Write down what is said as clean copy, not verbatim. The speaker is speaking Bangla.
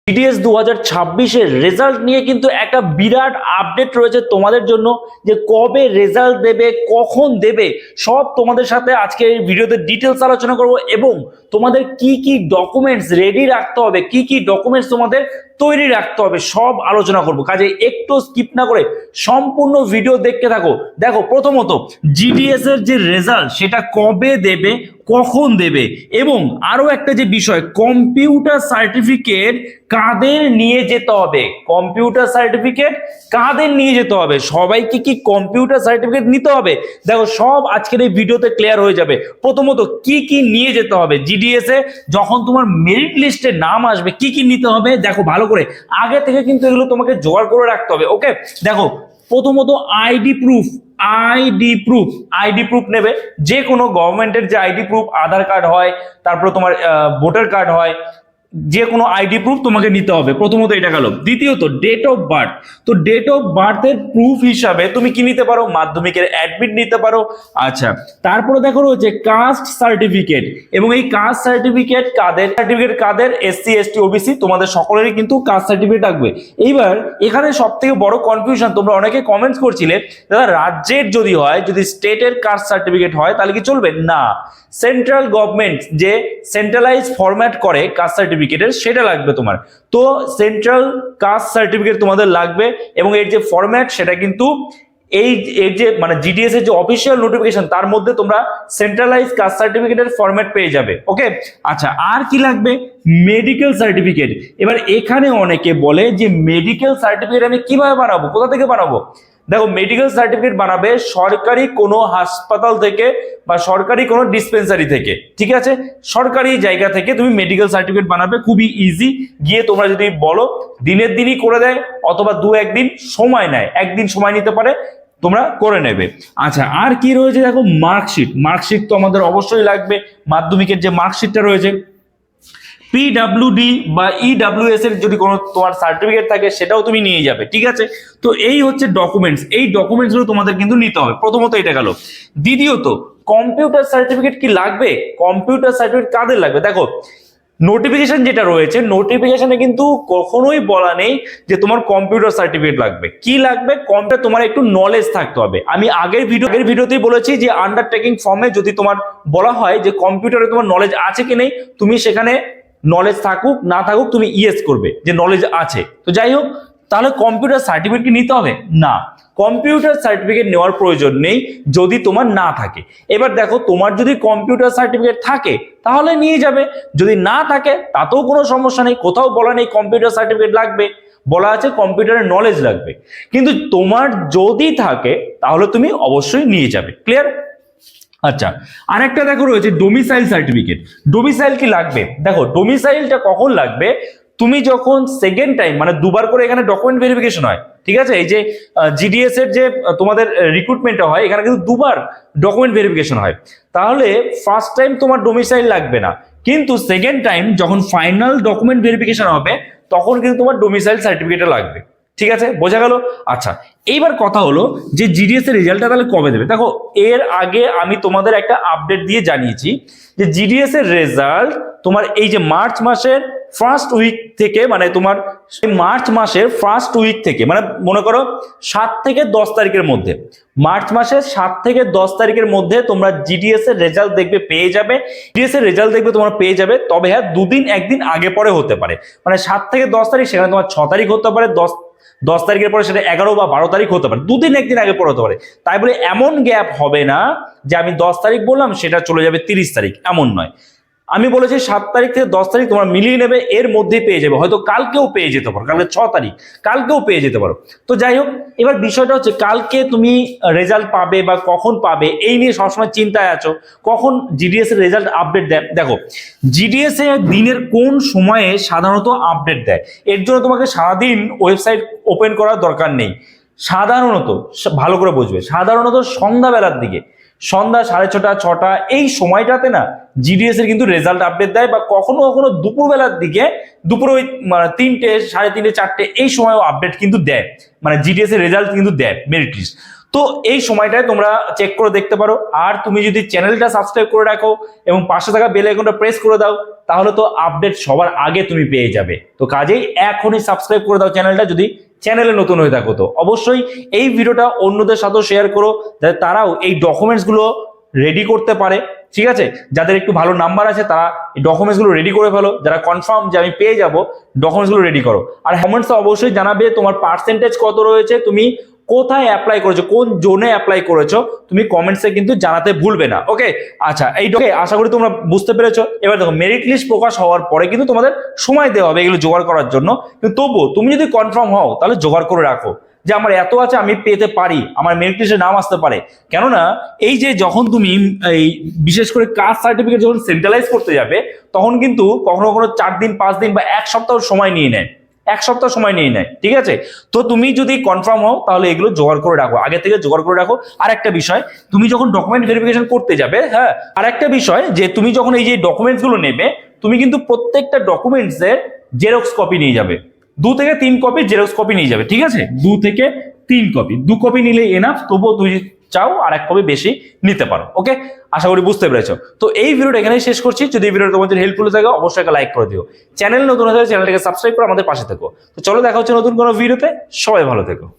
জিডিএস 2026 এর রেজাল্ট নিয়ে কিন্তু একটা বিরাট আপডেট রয়েছে তোমাদের জন্য, যে কবে রেজাল্ট দেবে, কখন দেবে, সব তোমাদের সাথে আজকে এই ভিডিওতে ডিটেলস আলোচনা করব এবং তোমাদের কি কি ডকুমেন্টস রেডি রাখতে হবে, কি কি ডকুমেন্টস তোমাদের তৈরি রাখতে হবে, সব আলোচনা করব। কাজে একটু স্কিপ না করে সম্পূর্ণ ভিডিও দেখতে থাকো। দেখো, প্রথমত জিডিএস এর যে রেজাল্ট সেটা কবে দেবে, কখন দেবে, এবং আরো একটা যে বিষয়, কম্পিউটার সার্টিফিকেট কাদের নিয়ে যেতে হবে, কম্পিউটার সার্টিফিকেট কাদের নিয়ে যেতে হবে, সবাইকে কি কম্পিউটার সার্টিফিকেট নিতে হবে, দেখো সব আজকের এই ভিডিওতে ক্লিয়ার হয়ে যাবে। প্রথমত কি কি নিয়ে যেতে হবে জিডিএস এ, যখন তোমার মেরিট লিস্টে নাম আসবে কি কি নিতে হবে, দেখো ভালো করে আগে থেকে কিন্তু এগুলো তোমাকে জোগাড় করে রাখতে হবে। ওকে, দেখো প্রথমত আইডি প্রুফ নেবে, যে কোনো গভর্নমেন্টের যে আইডি প্রুফ, আধার কার্ড হয়, তারপরে তোমার ভোটার কার্ড হয়, যে কোনো আইডি প্রুফ তোমাকে নিতে হবে। প্রথমত এটা গেল। দ্বিতীয়ত ডেট অফ বার্থ। তো ডেট অফ বার্থের প্রুফ হিসাবে তুমি কি নিতে পারো, মাধ্যমিকের অ্যাডমিট নিতে পারো। আচ্ছা, তারপরে দেখো রয়েছে কাস্ট সার্টিফিকেট, এবং এই কাস্ট সার্টিফিকেট কাদের, এসসি এসটি ওবিসি, তোমাদের সকলেরই কিন্তু কাস্ট সার্টিফিকেট লাগবে। এইবার এখানে সব থেকে বড় কনফিউশন, তোমরা অনেকে কমেন্টস করছিলে দাদা রাজ্যের যদি হয়, যদি স্টেটের কাস্ট সার্টিফিকেট হয় তাহলে কি চলবে না, সেন্ট্রাল গভর্নমেন্ট যে সেন্ট্রালাইজ ফরম্যাট করে কাস্ট সার্টিফিকেটের সেটা লাগবে তোমার। তো সেন্ট্রাল কাস্ট সার্টিফিকেট তোমাদের লাগবে, এবং এর যে ফরম্যাট সেটা কিন্তু এর যে মানে জিডিএস এর যে অফিসিয়াল নোটিফিকেশন তার মধ্যে তোমরা সেন্ট্রালাইজ কাস্ট সার্টিফিকেটের ফরম্যাট পেয়ে যাবে। ওকে, আচ্ছা আর কি লাগবে, মেডিকেল সার্টিফিকেট। এবার এখানে অনেকে বলে যে মেডিকেল সার্টিফিকেট আমি কিভাবে বানাবো, কোথা থেকে বানাবো। দেখো, মেডিকেল সার্টিফিকেট বানাবে সরকারি কোনো হাসপাতাল থেকে বা সরকারি কোনো ডিসপেন্সারি থেকে, ঠিক আছে, সরকারি জায়গা থেকে তুমি মেডিকেল সার্টিফিকেট বানাবে, খুবই ইজি। গিয়ে তোমরা যদি বলো দিনের দিনই করে দেয়, অথবা দু একদিন সময় নেয়, একদিন সময় নিতে পারে, তোমরা করে নেবে। আচ্ছা আর কি রয়েছে, দেখো মার্কশিট তো আমাদের অবশ্যই লাগবে, মাধ্যমিকের যে মার্কশিটটা রয়েছে। পিডাব্লিউডি বা ইডাব্লিউএস এর যদি কোনো তোমার সার্টিফিকেট থাকে সেটাও তুমি নিয়ে যাবে, ঠিক আছে। তো এই হচ্ছে ডকুমেন্টস, এই ডকুমেন্টসগুলো তোমাদের কিন্তু নিতে হবে। প্রথমত এটা গেল। দ্বিতীয়ত কম্পিউটার সার্টিফিকেট কি লাগবে, কম্পিউটার সার্টিফিকেট কাদের লাগবে, দেখো নোটিফিকেশন যেটা রয়েছে, নোটিফিকেশনে কিন্তু কখনোই বলা নেই যে তোমার কম্পিউটার সার্টিফিকেট লাগবে। কি লাগবে, কম্পিউটার তোমার একটু নলেজ থাকতে হবে। আমি আগের ভিডিওতেই বলেছি যে আন্ডারটেকিং ফর্মে যদি তোমার বলা হয় যে কম্পিউটারে তোমার নলেজ আছে কি নেই, তুমি সেখানে নলেজ থাকুক না থাকুক তুমি ইয়েস করবে যে নলেজ আছে। তো যাই হোক, তাহলে কম্পিউটার সার্টিফিকেট কি নিতে হবে না, কম্পিউটার সার্টিফিকেট নেওয়ার প্রয়োজন নেই যদি তোমার না থাকে। এবার দেখো, তোমার যদি কম্পিউটার সার্টিফিকেট থাকে তাহলে নিয়ে যাবে, যদি না থাকে তাতেও কোনো সমস্যা নেই, কোথাও বলা নেই কম্পিউটার সার্টিফিকেট লাগবে, বলা আছে কম্পিউটারের নলেজ লাগবে। কিন্তু তোমার যদি থাকে তাহলে তুমি অবশ্যই নিয়ে যাবে। ক্লিয়ার? আচ্ছা, আরেকটা দেখো রয়েছে ডোমিসাইল সার্টিফিকেট। ডোমিসাইল কি লাগবে, দেখো ডোমিসাইলটা কখন লাগবে, তুমি যখন সেকেন্ড টাইম মানে দুবার করে এখানে ডকুমেন্ট ভেরিফিকেশন হয়, ঠিক আছে, এই যে জিডিএস এর যে তোমাদের রিক্রুটমেন্টটা হয় এখানে কিন্তু দুবার ডকুমেন্ট ভেরিফিকেশন হয়, তাহলে ফার্স্ট টাইম তোমার ডোমিসাইল লাগবে না, কিন্তু সেকেন্ড টাইম যখন ফাইনাল ডকুমেন্ট ভেরিফিকেশন হবে তখন কিন্তু তোমার ডোমিসাইল সার্টিফিকেটটা লাগবে। ঠিক আছে, বোঝা গেল? আচ্ছা, এইবার কথা হলো যে জিডিএস এর রেজাল্টটা তাহলে কবে দেবে। দেখো, এর আগে আমি তোমাদের একটা আপডেট দিয়ে জানিয়েছি যে জিডিএস এর রেজাল্ট তোমার এই যে মার্চ মাসের ফার্স্ট উইক থেকে, মানে তোমার মার্চ মাসের ফার্স্ট উইক থেকে, মানে মনে করো 7 থেকে 10 তারিখের মধ্যে, মার্চ মাসের 7 থেকে 10 তারিখের মধ্যে তোমরা জিডিএস এর রেজাল্ট দেখবে, পেয়ে যাবে। জিডিএস এর রেজাল্ট দেখবে তোমরা পেয়ে যাবে, তবে হ্যাঁ দুদিন একদিন আগে পরে হতে পারে, মানে 7 থেকে 10 তারিখ সেখানে তোমার 6 তারিখ হতে পারে, 10 তারিখের পরে সেটা 11 বা 12 তারিখ হতে পারে, দুদিন একদিন আগে পরে হতে পারে। তাই বলে এমন গ্যাপ হবে না যে আমি 10 তারিখ বললাম সেটা চলে যাবে 30 তারিখ, এমন নয়। আমি বলেছি 7 তারিখ থেকে 10 তারিখ তোমরা মিলিয়ে নেবে, এর মধ্যেই পেয়ে যাবে, হয়তো কালকেও পেয়ে যেতে পারো, কালকে 6 তারিখ, কালকেও পেয়ে যেতে পারো। তো যাই হোক, এবার বিষয়টা হচ্ছে কালকে তুমি রেজাল্ট পাবে বা কখন পাবে এই নিয়ে সবসময় চিন্তায় আছো, কখন জিডিএস এর রেজাল্ট আপডেট দেয়। দেখো, জিডিএস এর দিনের কোন সময়ে সাধারণত আপডেট দেয়, এর জন্য তোমাকে সারাদিন ওয়েবসাইট ওপেন করার দরকার নেই। সাধারণত, ভালো করে বুঝবে, সাধারণত সন্ধ্যাবেলার দিকে, সন্ধ্যা 6:30 6টা এই সময়টাতে না জিডিএস এর কিন্তু রেজাল্ট আপডেট দেয়, বা কখনো কখনো দুপুরবেলার দিকে, দুপুরে ওই 3টে, 3:30, 4টে এই সময়ও আপডেট কিন্তু দেয়, মানে জিডিএস এর রেজাল্ট কিন্তু দেয় মেরিট লিস্ট। তো এই সময়টায় তোমরা চেক করে দেখতে পারো। আর তুমি যদি চ্যানেলটা সাবস্ক্রাইব করে রাখো এবং পাশে থাকা বেল আইকনটা প্রেস করে দাও, তাহলে তো আপডেট সবার আগে তুমি পেয়ে যাবে। তো কাজেই এখনই সাবস্ক্রাইব করে দাও চ্যানেলটা, যদি চ্যানেলে নতুন হয়ে থাকো। তো অবশ্যই এই ভিডিওটা অন্যদের সাথেও শেয়ার করো, যাতে তারাও এই ডকুমেন্টস গুলো রেডি করতে পারে। ঠিক আছে, যাদের একটু ভালো নাম্বার আছে তারা এই ডকুমেন্টস গুলো রেডি করে ফেলো, যারা কনফার্ম যে আমি পেয়ে যাব ডকুমেন্টস গুলো রেডি করো। আর কমেন্টসে অবশ্যই জানাবে তোমার পার্সেন্টেজ কত রয়েছে, তুমি কোথায় অ্যাপ্লাই করেছো, কোন জোনে অ্যাপ্লাই করেছো, তুমি কমেন্টসে কিন্তু জানাতে ভুলবে না। ওকে, আচ্ছা এই আশা করি তোমরা বুঝতে পেরেছো। এবার দেখো, মেরিট লিস্ট প্রকাশ হওয়ার পরে কিন্তু তোমাদের সময় দেওয়া হবে এগুলো জোগাড় করার জন্য, কিন্তু তবুও তুমি যদি কনফার্ম হও তাহলে জোগাড় করে রাখো যে আমার এত আছে, আমি পেতে পারি, আমার মেরিট লিস্টে নাম আসতে পারে। কেননা এই যে যখন তুমি এই বিশেষ করে কাস্ট সার্টিফিকেট যখন সেন্ট্রালাইজ করতে যাবে, তখন কিন্তু কখনো কখনো 4 দিন, 5 দিন বা 1 সপ্তাহ সময় নিয়ে নেয়, 1 সপ্তাহ সময় নিয়ে নেয়। ঠিক আছে, তো তুমি যদি কনফার্ম হও তাহলে এগুলো জোগাড় করে রাখো, আগে থেকে জোগাড় করে রাখো। আর একটা বিষয়, তুমি যখন ডকুমেন্ট ভেরিফিকেশন করতে যাবে, হ্যাঁ, আর একটা বিষয় যে তুমি যখন এই যে ডকুমেন্টস গুলো নেবে, তুমি কিন্তু প্রত্যেকটা ডকুমেন্টস এর জেরক্স কপি নিয়ে যাবে, 2 থেকে 3 কপি জেরক্স কপি নিয়ে যাবে। ঠিক আছে, 2 থেকে 3 কপি, 2 কপি নিলে এনাফ, তবুও তুমি চাও আর 1 কপি বেশি নিতে পারো। ওকে, আশা করি বুঝতে পেরেছো। তো এই ভিডিওটা এখানেই শেষ করছি। যদি এই ভিডিওটা তোমাদের হেল্পফুল থাকে অবশ্যই একটা লাইক করে দিও, চ্যানেল নতুন হলে চ্যানেলটাকে সাবস্ক্রাইব করে আমাদের পাশে থেকো। তো চলো দেখা হচ্ছে নতুন কোনো ভিডিওতে, সবাই ভালো থেকো।